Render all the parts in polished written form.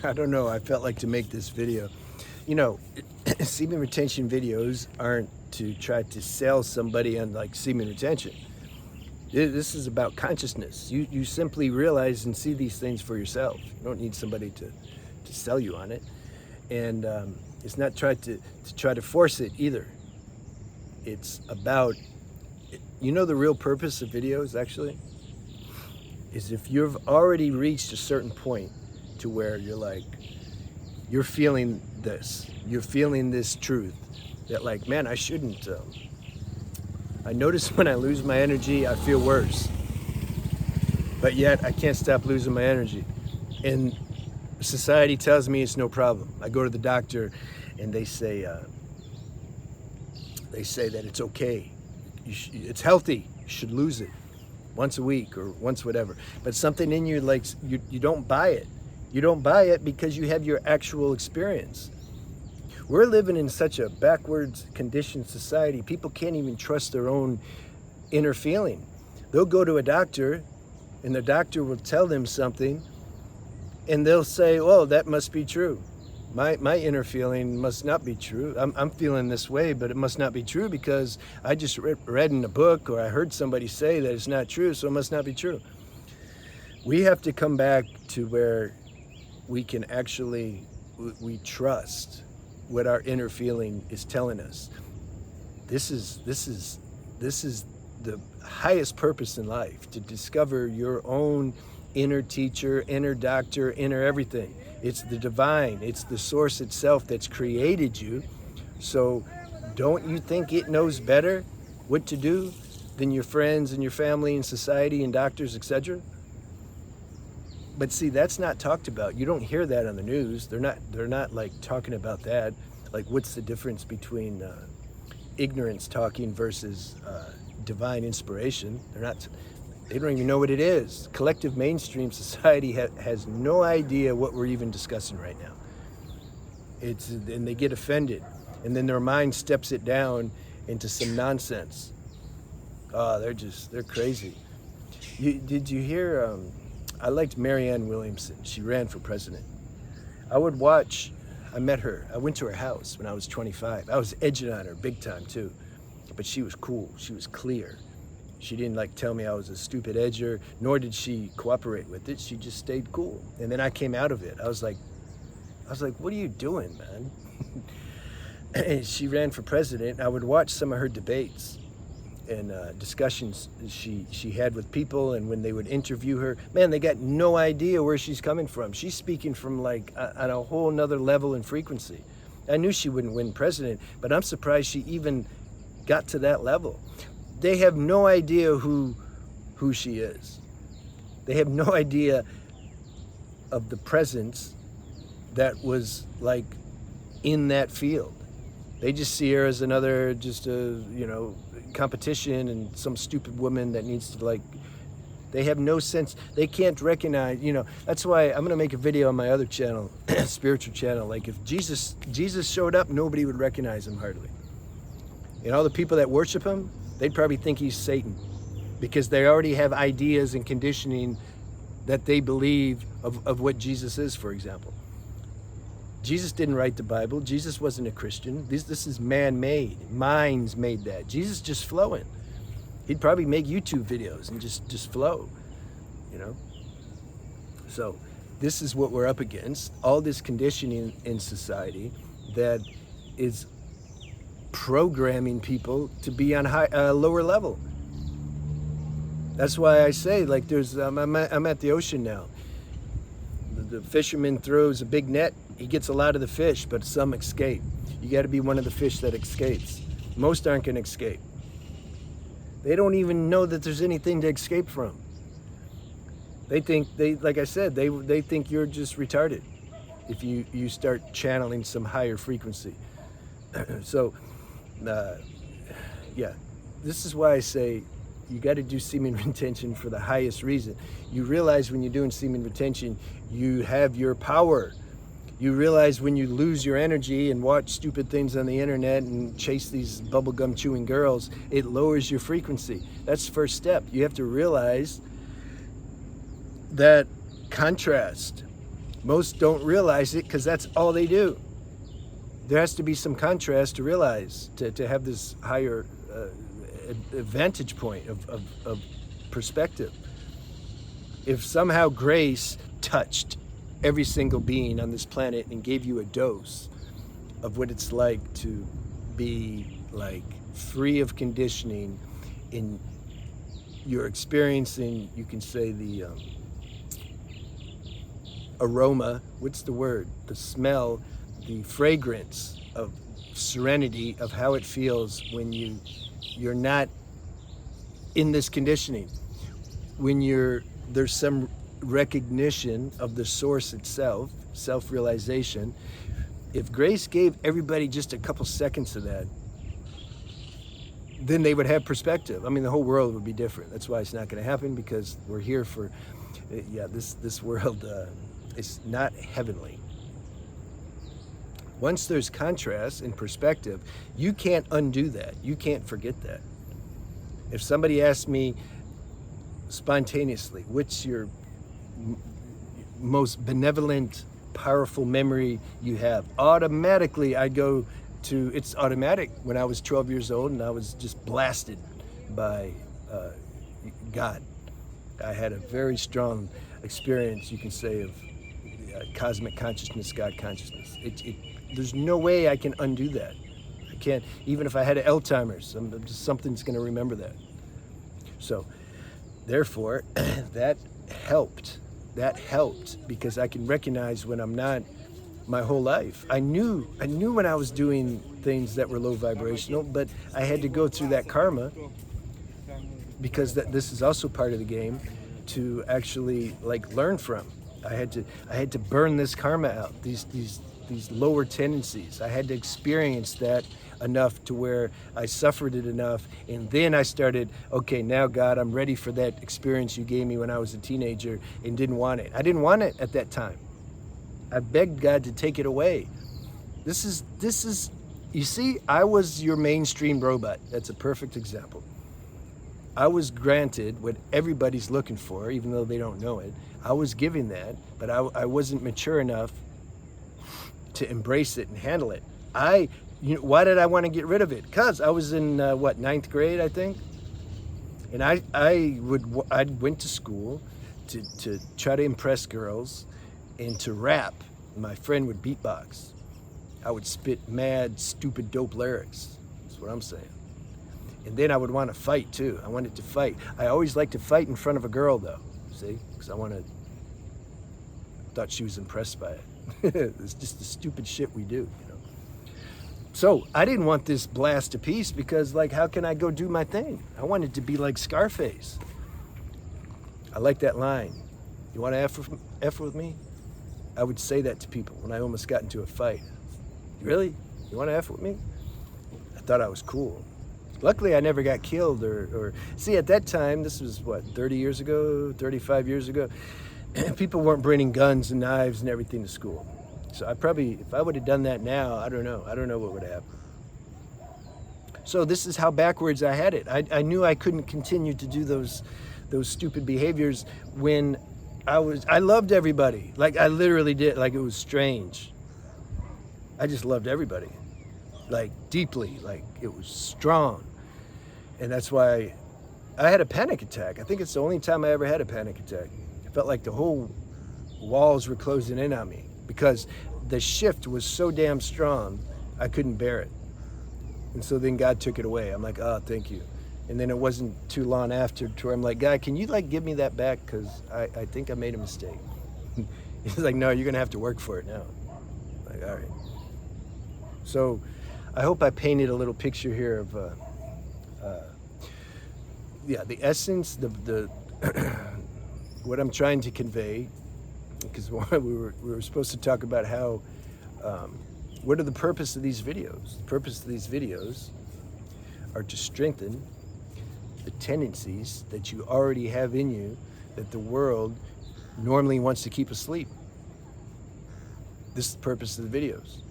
I don't know. I felt like to make this video. You know, semen retention videos aren't to try to sell somebody on like semen retention. This is about consciousness. You simply realize and see these things for yourself. You don't need somebody to sell you on it. And it's not try to try to force it either. It's about, you know, the real purpose of videos actually is if you've already reached a certain point to where you're like, you're feeling this, you're feeling this truth that like, man, I shouldn't, I notice when I lose my energy, I feel worse, but yet I can't stop losing my energy. And society tells me it's no problem. I go to the doctor and they say that it's okay. It's healthy, you should lose it once a week or once whatever. But something in you, like, you don't buy it. You don't buy it because you have your actual experience. We're living in such a backwards conditioned society. People can't even trust their own inner feeling. They'll go to a doctor and the doctor will tell them something and they'll say, oh, that must be true. My inner feeling must not be true. I'm feeling this way, but it must not be true because I just read in a book or I heard somebody say that it's not true, so it must not be true. We have to come back to where we can actually, we trust what our inner feeling is telling us. This is the highest purpose in life, to discover your own inner teacher, inner doctor, inner everything. It's the divine, it's the source itself that's created you. So don't you think it knows better what to do than your friends and your family and society and doctors, etc.? But see, that's not talked about. You don't hear that on the news. They're not like talking about that. Like, what's the difference between ignorance talking versus divine inspiration? They don't even know what it is. Collective mainstream society has no idea what we're even discussing right now. And they get offended, and then their mind steps it down into some nonsense. Oh, they're crazy. Did you hear? I liked Marianne Williamson. She ran for president. I met her. I went to her house when I was 25. I was edging on her big time too, but she was cool. She was clear. She didn't like tell me I was a stupid edger, nor did she cooperate with it. She just stayed cool. And then I came out of it. I was like, what are you doing, man? And she ran for president. I would watch some of her debates and discussions she had with people, and when they would interview her, man, they got no idea where she's coming from. She's speaking from like on a whole nother level and frequency. I knew she wouldn't win president, but I'm surprised she even got to that level. They have no idea who she is. They have no idea of the presence that was like in that field. They just see her as another, just a, competition and some stupid woman that needs to like, they have no sense. They can't recognize, that's why I'm going to make a video on my other channel, spiritual channel. Like if Jesus showed up, nobody would recognize him hardly. And all the people that worship him, they'd probably think he's Satan because they already have ideas and conditioning that they believe of what Jesus is, for example. Jesus didn't write the Bible. Jesus wasn't a Christian. This is man-made. Minds made that. Jesus just flowing. He'd probably make YouTube videos and just flow, So this is what we're up against. All this conditioning in society that is programming people to be on a lower level. That's why I say, like, I'm at the ocean now. The fisherman throws a big net. He gets a lot of the fish, but some escape. You got to be one of the fish that escapes. Most aren't going to escape. They don't even know that there's anything to escape from. They think, like I said, they think you're just retarded if you start channeling some higher frequency. So, yeah, this is why I say you got to do semen retention for the highest reason. You realize when you're doing semen retention, you have your power. You realize when you lose your energy and watch stupid things on the internet and chase these bubblegum chewing girls, it lowers your frequency. That's the first step. You have to realize that contrast Most don't realize it because that's all they do. There has to be some contrast to realize, to have this higher vantage point of perspective. If somehow grace touched every single being on this planet and gave you a dose of what it's like to be like free of conditioning, in you're experiencing, you can say the aroma, what's the word? The smell, the fragrance of serenity of how it feels when you're not in this conditioning. When there's some recognition of the source itself, self-realization. If grace gave everybody just a couple seconds of that, then they would have perspective. I mean, the whole world would be different. That's why it's not going to happen, because we're here for, this world is not heavenly. Once there's contrast and perspective, you can't undo that. You can't forget that. If somebody asks me spontaneously, what's your most benevolent, powerful memory you have? Automatically, I go to, it's automatic. When I was 12 years old and I was just blasted by God. I had a very strong experience, you can say, of cosmic consciousness, God consciousness. There's no way I can undo that. I can't, even if I had Alzheimer's, something's going to remember that. So, therefore, that helped. That helped because I can recognize when I'm not my whole life. I knew when I was doing things that were low vibrational, but I had to go through that karma, because this is also part of the game, to actually like learn from. I had to burn this karma out, these lower tendencies. I had to experience that enough to where I suffered it enough, and then I started, okay, now God, I'm ready for that experience you gave me when I was a teenager and didn't want it. I didn't want it at that time. I begged God to take it away. This is, you see, I was your mainstream robot. That's a perfect example. I was granted what everybody's looking for, even though they don't know it. I was given that, but I wasn't mature enough to embrace it and handle it. Why did I want to get rid of it? Because I was in, ninth grade, I think? And I went to school to try to impress girls and to rap. My friend would beatbox. I would spit mad, stupid, dope lyrics. That's what I'm saying. And then I would want to fight too. I wanted to fight. I always liked to fight in front of a girl though, see? Because I thought she was impressed by it. It's just the stupid shit we do, you know? So I didn't want this blast of peace because, like, how can I go do my thing? I wanted to be like Scarface. I like that line. You want to F with me? I would say that to people when I almost got into a fight. Really? You want to F with me? I thought I was cool. Luckily, I never got killed or see, at that time, this was what, 30 years ago, 35 years ago, people weren't bringing guns and knives and everything to school. So if I would have done that now, I don't know what would happen. So this is how backwards I had it. I knew I couldn't continue to do those stupid behaviors when I loved everybody. Like, I literally did. Like, it was strange. I just loved everybody, like, deeply. Like, it was strong. And that's why I had a panic attack. I think it's the only time I ever had a panic attack. I felt like the whole walls were closing in on me because the shift was so damn strong, I couldn't bear it. And so then God took it away. I'm like, oh, thank you. And then it wasn't too long after to where I'm like, God, can you like give me that back? Because I think I made a mistake. He's like, no, you're going to have to work for it now. I'm like, all right. So I hope I painted a little picture here of, the essence, the what I'm trying to convey, because we were supposed to talk about how, what are the purpose of these videos? The purpose of these videos are to strengthen the tendencies that you already have in you that the world normally wants to keep asleep. This is the purpose of the videos.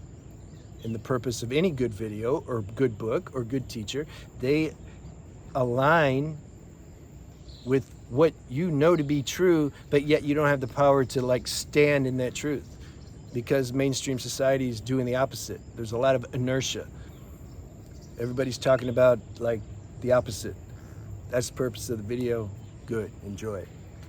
And the purpose of any good video or good book or good teacher, they align with what you know to be true, but yet you don't have the power to like stand in that truth, because mainstream society is doing the opposite. There's a lot of inertia. Everybody's talking about like the opposite. That's the purpose of the video. Good, enjoy.